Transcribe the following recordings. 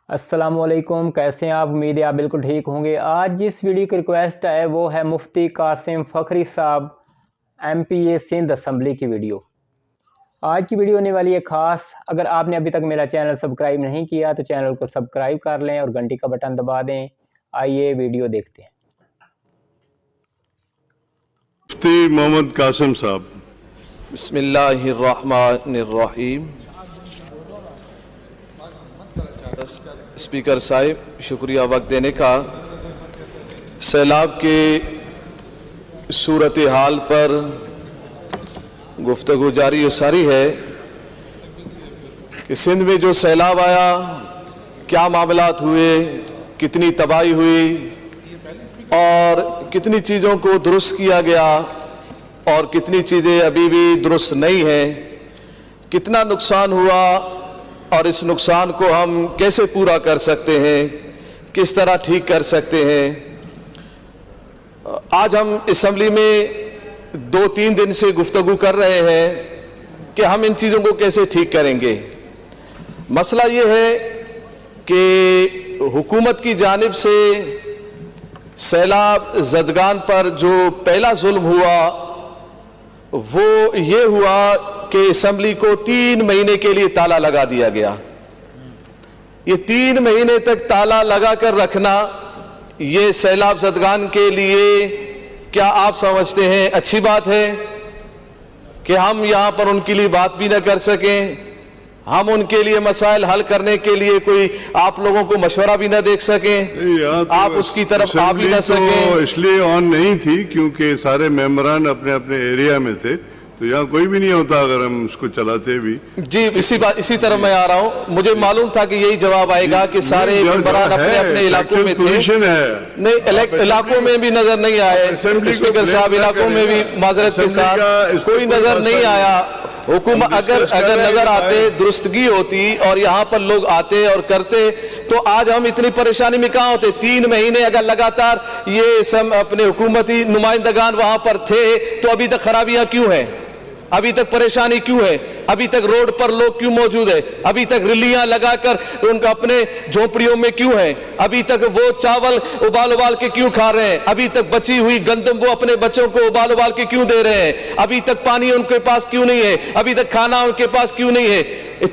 अस्सलाम वालेकुम, कैसे हैं आप। उम्मीद है आप बिल्कुल ठीक होंगे। आज जिस वीडियो की रिक्वेस्ट है वो है मुफ्ती कासिम फ़खरी साहब MPA सिंध असम्बली की वीडियो। आज की वीडियो होने वाली है ख़ास। अगर आपने अभी तक मेरा चैनल सब्सक्राइब नहीं किया तो चैनल को सब्सक्राइब कर लें और घंटी का बटन दबा दें। आइए वीडियो देखते हैं। मुफ्ती मोहम्मद कासिम साहब। बिस्मिल्लाहिर्रहमानिर्रहीम। स्पीकर साहिब, शुक्रिया वक्त देने का। सैलाब के सूरत हाल पर गुफ्तगू जारी और सारी है कि सिंध में जो सैलाब आया, क्या मामलात हुए, कितनी तबाही हुई और कितनी चीज़ों को दुरुस्त किया गया और कितनी चीज़ें अभी भी दुरुस्त नहीं हैं, कितना नुकसान हुआ और इस नुकसान को हम कैसे पूरा कर सकते हैं, किस तरह ठीक कर सकते हैं। आज हम असम्बली में 2-3 दिन से गुफ्तगू कर रहे हैं कि हम इन चीज़ों को कैसे ठीक करेंगे। मसला ये है कि हुकूमत की जानिब से सैलाब ज़दगान पर जो पहला जुल्म हुआ वो ये हुआ कि असम्बली को 3 महीने के लिए ताला लगा दिया गया। ये 3 महीने तक ताला लगा कर रखना, ये सैलाब ज़दगान के लिए क्या आप समझते हैं अच्छी बात है कि हम यहाँ पर उनके लिए बात भी न कर सकें, हम उनके लिए मसाइल हल करने के लिए कोई आप लोगों को मशवरा भी न देख सकें, आप उसकी तरफ आ भी न सकें। इसलिए ऑन नहीं थी क्योंकि सारे मेंबरान अपने अपने एरिया में थे, तो यहाँ कोई भी नहीं होता अगर हम उसको चलाते भी। जी, इसी तरह मैं आ रहा हूँ। मुझे मालूम था कि यही जवाब आएगा कि सारे मेंबरान अपने अपने इलाकों में थे। नहीं, इलाकों में भी नजर नहीं आए स्पीकर साहब, इलाकों में भी माजरत के साथ कोई नजर नहीं आया। हुकूमत अगर नजर आते, दुरुस्तगी होती और यहाँ पर लोग आते और करते तो आज हम इतनी परेशानी में कहाँ होते। 3 महीने अगर लगातार ये सब अपने हुकूमती नुमाइंदगान वहां पर थे तो अभी तक खराबियां क्यों हैं, अभी तक परेशानी क्यों है, अभी तक रोड पर लोग क्यों मौजूद है, अभी तक रिलियां लगाकर उनका अपने झोंपड़ियों में क्यों है, अभी तक वो चावल उबाल के क्यों खा रहे हैं, अभी तक बची हुई गंदम वो अपने बच्चों को उबाल के क्यों दे रहे हैं, अभी तक पानी उनके पास क्यों नहीं है, अभी तक खाना उनके पास क्यों नहीं है।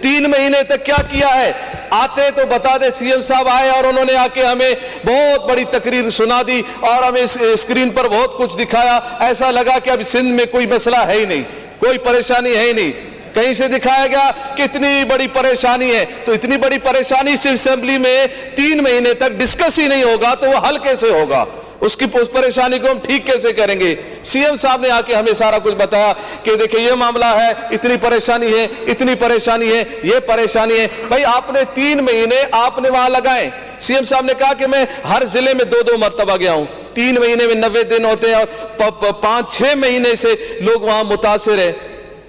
3 महीने तक क्या किया है, आते तो बता दे। सीएम साहब आए और उन्होंने आके हमें बहुत बड़ी तकरीर सुना दी और हमें स्क्रीन पर बहुत कुछ दिखाया। ऐसा लगा कि अब सिंध में कोई मसला है ही नहीं, कोई परेशानी है ही नहीं। कहीं से दिखाया गया कि इतनी बड़ी परेशानी है, तो इतनी बड़ी परेशानी सिर्फ असेंबली में 3 महीने तक डिस्कस ही नहीं होगा तो वो हल कैसे होगा, उसकी परेशानी को हम ठीक कैसे करेंगे। सीएम साहब ने आके हमें सारा कुछ बताया कि देखिए ये मामला है, इतनी परेशानी है, इतनी परेशानी है, ये परेशानी है। भाई आपने 3 महीने आपने वहां लगाए। सीएम साहब ने कहा कि मैं हर जिले में 2-2 मरतबा गया हूं। 3 महीने में 90 दिन होते हैं और 5-6 महीने से लोग वहां मुतासिर है,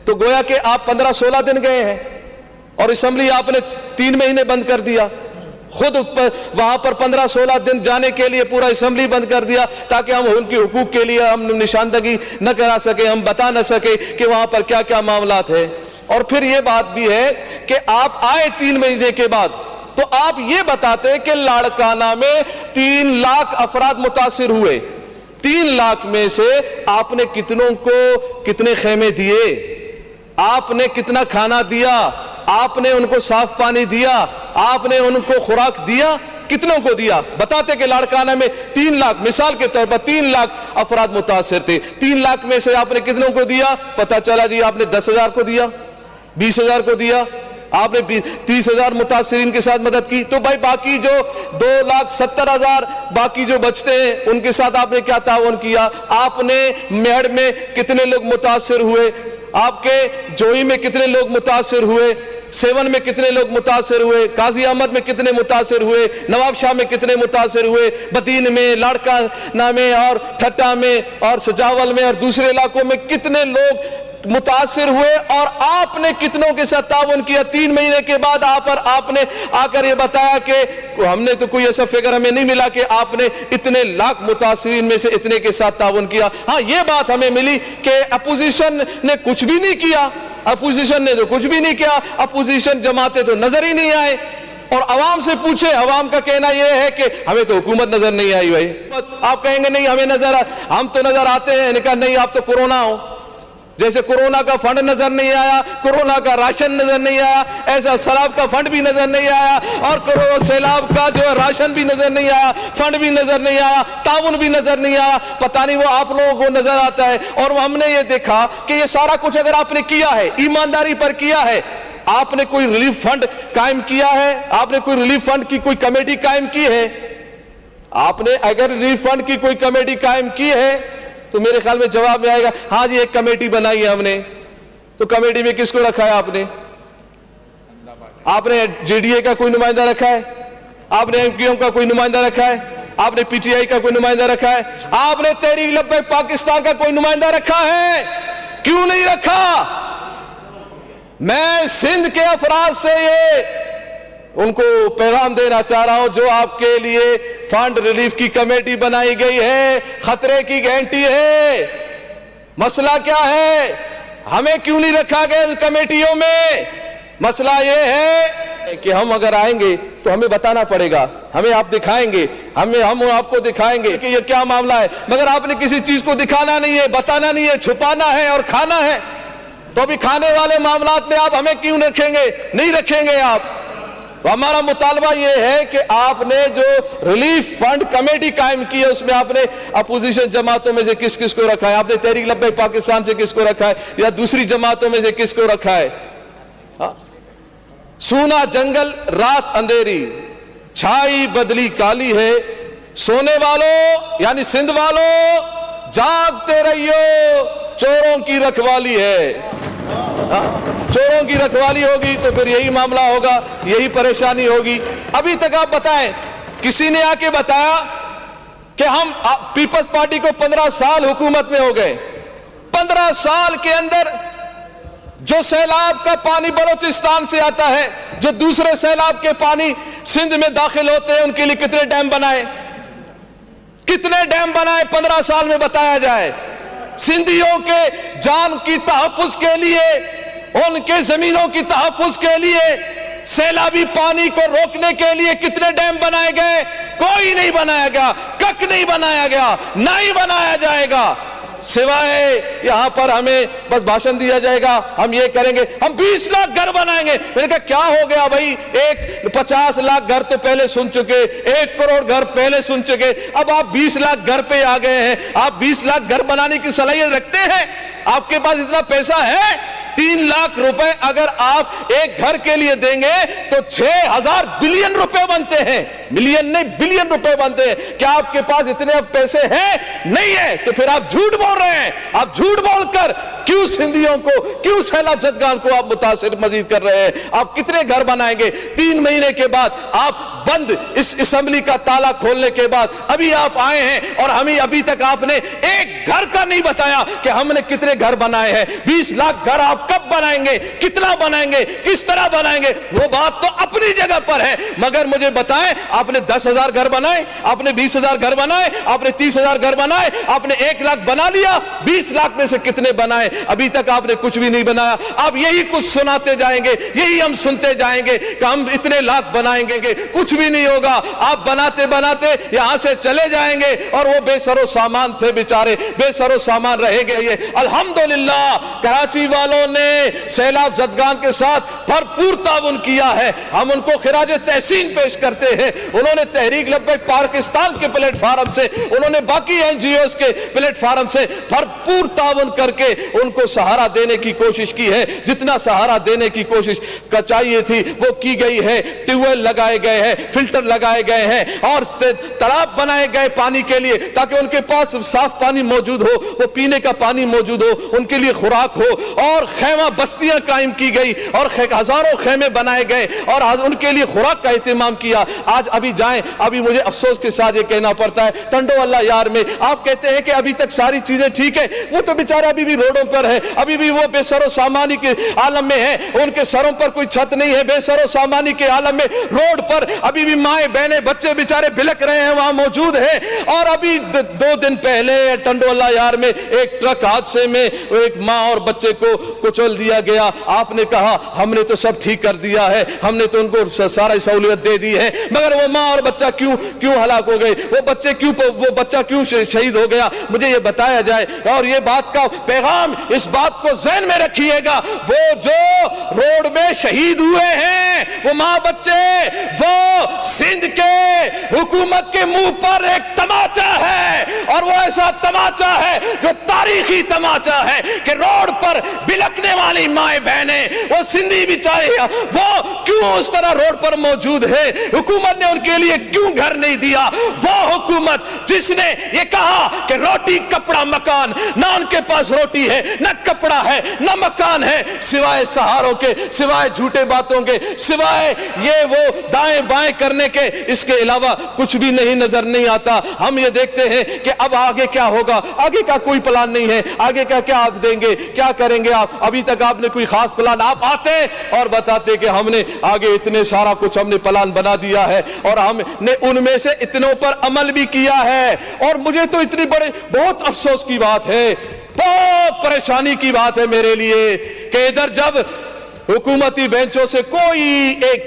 तो गोया कि आप 15-16 दिन गए हैं और असेंबली आपने 3 महीने बंद कर दिया। खुद वहां पर 15-16 दिन जाने के लिए पूरा असेंबली बंद कर दिया ताकि हम उनकी हुकूक के लिए हम निशानदगी न करा सके, हम बता न सके कि वहां पर क्या क्या मामलात है। और फिर यह बात भी है कि आप आए 3 महीने के बाद तो आप ये बताते कि लाड़काना में 3 लाख अफराद मुतासिर हुए। 3 लाख में से आपने कितनों को कितने खेमे दिए, आपने कितना खाना दिया, आपने उनको साफ पानी दिया, आपने उनको खुराक दिया, कितनों को दिया। बताते कि लाड़काना में 3 लाख, मिसाल के तौर पर 3 लाख अफराद मुतासिर थे। 3 लाख में से आपने कितनों को दिया, पता चला जी आपने 10,000 को दिया, 20,000 को दिया, आपने 30,000 मुतासिरीन के साथ मदद की। तो भाई बाकी जो 2,70,000 बाकी जो बचते हैं उनके साथ आपने क्या ताउन किया। आपने मेहड़ में कितने लोग मुतासिर हुए, आपके जोई में कितने लोग मुतासिर हुए, सेवन में कितने लोग मुतासिर हुए, काजी अहमद में कितने मुतासिर हुए, नवाब शाह में कितने मुतासिर हुए, बदीन में, लाड़काना में और ठट्टा में और सजावल में और दूसरे इलाकों में कितने लोग मुतासिर हुए और आपने कितनों के साथ ताउन किया। 3 महीने के बाद आपने आकर ये बताया कि हमने तो कोई ऐसा फिगर हमें नहीं मिला कि आपने इतने लाख मुतासिरीन में से इतने के साथ ताउन किया। हाँ, ये बात हमें मिली कि अपोजिशन ने कुछ भी नहीं किया, अपोजिशन ने तो कुछ भी नहीं किया, अपोजिशन जमाते तो नजर ही नहीं आए और आवाम से पूछे, आवाम का कहना यह है कि हमें तो हुकूमत नजर नहीं आई भाई। आप कहेंगे नहीं हमें हम तो नजर आते हैं, इन्हें कहा नहीं आप तो कोरोना हो। जैसे कोरोना का फंड नजर नहीं आया, कोरोना का राशन नजर नहीं आया, ऐसा सैलाब का फंड भी नजर नहीं आया, और सैलाब का जो राशन भी नजर नहीं आया, फंड भी नजर नहीं आया, ताउन भी नजर नहीं आया। पता नहीं वो आप लोगों को नजर आता है। और हमने ये देखा कि ये सारा कुछ अगर आपने किया है, ईमानदारी पर किया है, आपने कोई रिलीफ फंड कायम किया है, आपने कोई रिलीफ फंड की कोई कमेटी कायम की है, आपने अगर रिलीफ फंड की कोई कमेटी कायम की है तो मेरे ख्याल में जवाब में आएगा हाँ जी एक कमेटी बनाई है हमने। तो कमेटी में किसको रखा है आपने जेडीए का कोई नुमाइंदा रखा है, आपने एमक्यूएम का कोई नुमाइंदा रखा है, आपने पीटीआई का कोई नुमाइंदा रखा है, आपने तहरीक लब्बैक पाकिस्तान का कोई नुमाइंदा रखा है? क्यों नहीं रखा? मैं सिंध के अफराद से ये उनको पैगाम देना चाह रहा हूं, जो आपके लिए फंड रिलीफ की कमेटी बनाई गई है, खतरे की गारंटी है। मसला क्या है? हमें क्यों नहीं रखा गया इन कमेटियों में? मसला यह है कि हम अगर आएंगे तो हमें बताना पड़ेगा, हमें आप दिखाएंगे, हम आपको दिखाएंगे कि ये क्या मामला है, मगर आपने किसी चीज को दिखाना नहीं है, बताना नहीं है, छुपाना है और खाना है। तो अभी खाने वाले मामलात में आप हमें क्यों रखेंगे? नहीं रखेंगे आप। तो हमारा मुतालबा यह है कि आपने जो रिलीफ फंड कमेटी कायम की है उसमें आपने अपोजिशन जमातों में से किस किस को रखा है, आपने तहरीक लब्बैक पाकिस्तान से किसको रखा है, या दूसरी जमातों में से किसको रखा है? सूना जंगल रात अंधेरी, छाई बदली काली है, सोने वालों यानी सिंध वालों जागते रहियो, चोरों की रखवाली है। चोरों की रखवाली होगी तो फिर यही मामला होगा, यही परेशानी होगी। अभी तक आप बताएं, किसी ने आके बताया कि हम पीपल्स पार्टी को 15 साल हुकूमत में हो गए, 15 साल के अंदर जो सैलाब का पानी बलोचिस्तान से आता है, जो दूसरे सैलाब के पानी सिंध में दाखिल होते हैं, उनके लिए कितने डैम बनाए, कितने डैम बनाए 15 साल में बताया जाए। सिंधियों के जान की तहफ्फुज के लिए, उनके जमीनों की तहफ्फुज के लिए, सैलाबी पानी को रोकने के लिए कितने डैम बनाए गए? कोई नहीं बनाया गया, कक नहीं बनाया गया, नहीं बनाया जाएगा, सिवाय यहां पर हमें बस भाषण दिया जाएगा, हम ये करेंगे, हम 20 लाख घर बनाएंगे। मैंने कहा क्या हो गया भाई, 50 लाख घर तो पहले सुन चुके, 1 करोड़ घर पहले सुन चुके, अब आप 20 लाख घर पे आ गए हैं। आप 20 लाख घर बनाने की सलाहियत रखते हैं? आपके पास इतना पैसा है? 3 लाख रुपए अगर आप एक घर के लिए देंगे तो 6000 बिलियन रुपए बनते हैं, मिलियन नहीं बिलियन रुपए बनते हैं। क्या आपके पास इतने अब पैसे हैं? नहीं है, तो फिर आप झूठ बोल रहे हैं। आप झूठ बोलकर क्यों सिंधियों को, क्यों सैलाब ज़दगान को आप मुतासिर मजीद कर रहे हैं? आप कितने घर बनाएंगे? 3 महीने के बाद आप बंद इस असेंबली का ताला खोलने के बाद अभी आप आए हैं और हमें अभी तक आपने एक घर का नहीं बताया कि हमने कितने घर बनाए हैं। 20 लाख घर आप कब बनाएंगे, कितना बनाएंगे, किस तरह बनाएंगे, वो बात तो अपनी जगह पर है, मगर मुझे बताएं आपने 10,000 घर बनाए, आपने 20,000 घर बनाए, आपने 30,000 घर बनाए, आपने 1 लाख बना लिया, 20 लाख में से कितने बनाए? अभी तक आपने कुछ भी नहीं बनाया। आप यही कुछ सुनाते जाएंगे, यही हम सुनते जाएंगे कि हम इतने लाख बनाएंगे, कुछ भी नहीं होगा। आप बनाते बनाते यहां से चले जाएंगे और वो बेसरो सामान थे बेचारे, बेसरो सामान रहेंगे। ये अल्हम्दुलिल्लाह कराची वालों ने सैलाब ज़दगान के साथ भरपूर ताउन किया है, हम उनको खिराज तहसीन पेश करते हैं। उन्होंने तहरीक लब्बैक पाकिस्तान के प्लेटफार्म से, उन्होंने बाकी एनजीओज के प्लेटफार्म से भरपूर ताउन करके उनको सहारा देने की कोशिश की है। जितना सहारा देने की कोशिश चाहिए थी वो की गई है। ट्यूबवेल लगाए गए हैं, फिल्टर लगाए गए हैं और तालाब बनाए गए पानी के लिए, ताकि उनके पास साफ पानी मौजूद हो, वो पीने का पानी मौजूद हो, उनके लिए खुराक हो। और खैमा बस्तियां कायम की गई और हजारों खेमे बनाए गए और उनके लिए खुराक का एहतमाम किया। आज अभी जाएं, अभी मुझे अफसोस के साथ ये कहना पड़ता है, टंडोवाला यार में आप कहते हैं कि अभी तक सारी चीजें ठीक है, वो तो बेचारा अभी भी रोडों पर है, अभी भी वो बेसरो सामानी के आलम में है, उनके सरों पर कोई छत नहीं है, बेसरो सामानी के आलम में रोड पर अभी भी माए बहने बच्चे बेचारे बिलक रहे हैं, वहां मौजूद है। और अभी 2 दिन पहले टंडोवाला यार में एक ट्रक हादसे में एक मां और बच्चे को कुचल बोल दिया गया, आपने कहा हमने तो सब ठीक कर दिया है, हमने तो उनको सारा सहूलियत दे दी है, मगर वो माँ और बच्चा क्यों हलाक हो गए, वो बच्चा क्यों शहीद हो गया, मुझे ये बताया जाए। और ये बात का पैगाम, इस बात को ज़हन में रखिएगा, वो जो रोड में शहीद हुए हैं वो माँ बच्चे, वो सिंध के हुकूमत के मुंह पर एक तमाचा है, और वो ऐसा तमाचा है जो तारीखी तमाचा है कि रोड पर बिलकने वाली माए बहने, वो सिंधी बेचारे, वो क्यों उस तरह रोड पर मौजूद है, हुकूमत ने उनके लिए क्यों घर नहीं दिया। वो हुकूमत जिसने ये कहा कि रोटी कपड़ा मकान, ना उनके पास रोटी है, ना कपड़ा है, ना मकान है, सिवाय सहारों के, सिवाय झूठे बातों के, सिवाय ये वो दाएं बाएं करने के, इसके अलावा कुछ भी नहीं नजर नहीं आता। हम ये देखते हैं कि अब आगे क्या होगा, आगे का कोई प्लान नहीं है, आगे का क्या आप देंगे, क्या करेंगे आप, अभी तक आपने कोई खास प्लान, आप आते और बताते कि हमने आगे इतने सारा कुछ हमने प्लान बना दिया है और हमने उनमें से इतनों पर अमल भी किया है। और मुझे तो इतनी बहुत अफसोस की बात है, बहुत परेशानी की बात है मेरे लिए कि इधर जब हुकूमती बेंचों से कोई एक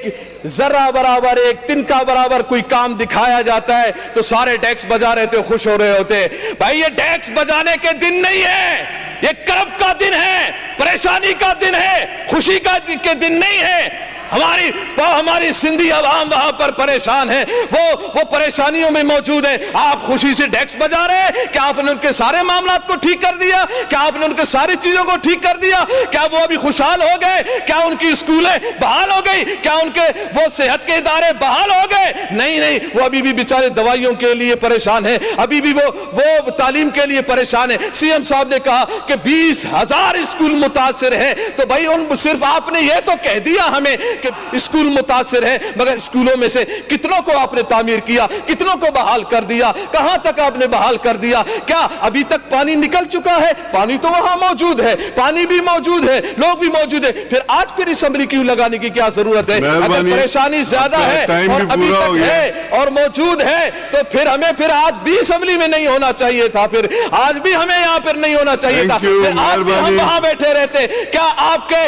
जरा बराबर, एक तिनका बराबर कोई काम दिखाया जाता है तो सारे डेस्क बजा रहे थे, खुश हो रहे होते। भाई ये डेस्क बजाने के दिन नहीं है, ये कर्ब का दिन है, परेशानी का दिन है, खुशी के दिन नहीं है। हमारी सिंधी अवाम वहां पर परेशान है, वो परेशानियों में मौजूद है। आप खुशी से डेस्क बजा रहे हैं, क्या आपने उनके सारे मामलात को ठीक कर दिया, क्या आपने उनके सारी चीजों को ठीक कर दिया, क्या वो अभी खुशहाल हो गए, क्या उनकी स्कूलें बहाल हो गई, क्या उनके वो सेहत के इदारे बहाल हो गए? नहीं, वो अभी भी बेचारे दवाइयों के लिए परेशान है, अभी भी वो तालीम के लिए परेशान है। सीएम साहब ने कहा कि 20,000 स्कूल मुतासिर है, तो भाई उन सिर्फ आपने ये तो कह दिया हमें कि स्कूल मुतासिर है, मगर स्कूलों में से कितनों को आपने तामीर किया, कितनों को बहाल कर दिया, कहां तक आपने बहाल कर दिया? क्या अभी तक पानी निकल चुका है? पानी तो वहां मौजूद है, पानी भी मौजूद है, लोग भी मौजूद है, फिर आज फिर असम्बली क्यों लगाने की क्या जरूरत है? अगर परेशानी ज्यादा है और अभी तक है और मौजूद है तो फिर हमें फिर आज भी असम्बली में नहीं होना चाहिए था, फिर आज भी हमें यहां पर नहीं होना चाहिए था, फिर आज भी हम वहां बैठे रहते। क्या आपके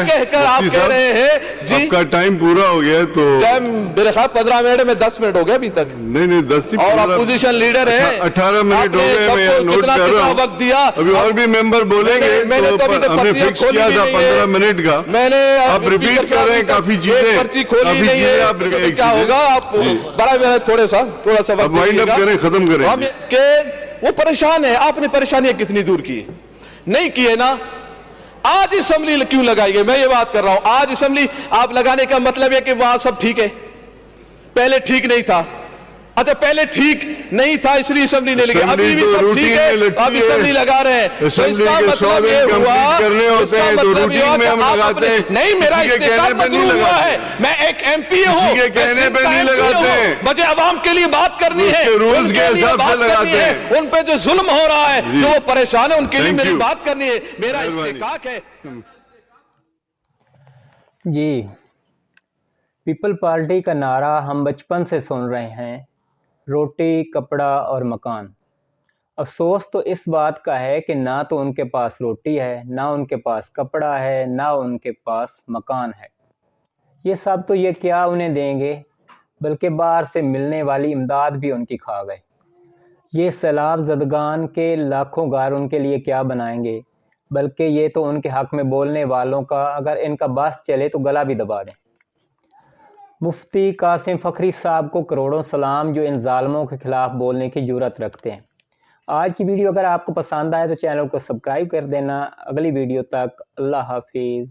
कहकर आप कह रहे हैं जी आपका टाइम पूरा हो गया? तो टाइम मेरे ख्याल 15 मिनट में 10 मिनट हो गया अभी तक। नहीं 10 और अपोजिशन लीडर है 18 मिनट हो गए, मैं नोट कर रहा हूं, वक्त दिया, अभी और भी मेंबर बोलेंगे, मैंने तो अभी तक हमने फिक्स किया था 15 मिनट का, मैंने आप रिपीट कर रहे हैं काफी चीजें, पर्ची खोली नहीं है, क्या होगा आप बड़ा थोड़ा सा वक्त वाइंड अप करें, खत्म करें। हम के वो परेशान है, आपने परेशानियां कितनी दूर की? नहीं किए ना। आज असेंबली क्यों लगाई गई, मैं ये बात कर रहा हूं। आज असेंबली आप लगाने का मतलब है कि वहां सब ठीक है, पहले ठीक नहीं था। अच्छा, पहले ठीक नहीं था इसलिए असेंबली नहीं लगी, अभी भी सब ठीक है, अब असेंबली लगा रहे हैं, तो इसका मतलब ये हुआ, इसका मतलब ये हुआ कि आप नहीं, मेरा इस्तेकाल मंजूर हुआ है, मैं एक एमपी हूं, कहने पे नहीं लगाते, मुझे अवाम के लिए बात करनी है, रूल्स के हिसाब से लगाते हैं, उन पे जो जुल्म हो रहा है, जो वो परेशान है, उनके लिए मेरी बात करनी है, मेरा इस्तेकाक है। जी, पीपल पार्टी का नारा हम बचपन से सुन रहे हैं, रोटी, कपड़ा और मकान। अफसोस तो इस बात का है कि ना तो उनके पास रोटी है, ना उनके पास कपड़ा है, ना उनके पास मकान है। ये सब तो ये क्या उन्हें देंगे, बल्कि बाहर से मिलने वाली इमदाद भी उनकी खा गए। ये सैलाब ज़दगान के लाखों घर उनके लिए क्या बनाएंगे, बल्कि ये तो उनके हक में बोलने वालों का अगर इनका बस चले तो गला भी दबा दें। मुफ्ती कासिम फखरी साहब को करोड़ों सलाम जो इन जालिमों के खिलाफ बोलने की जुर्रत रखते हैं। आज की वीडियो अगर आपको पसंद आए तो चैनल को सब्सक्राइब कर देना। अगली वीडियो तक अल्लाह हाफिज़।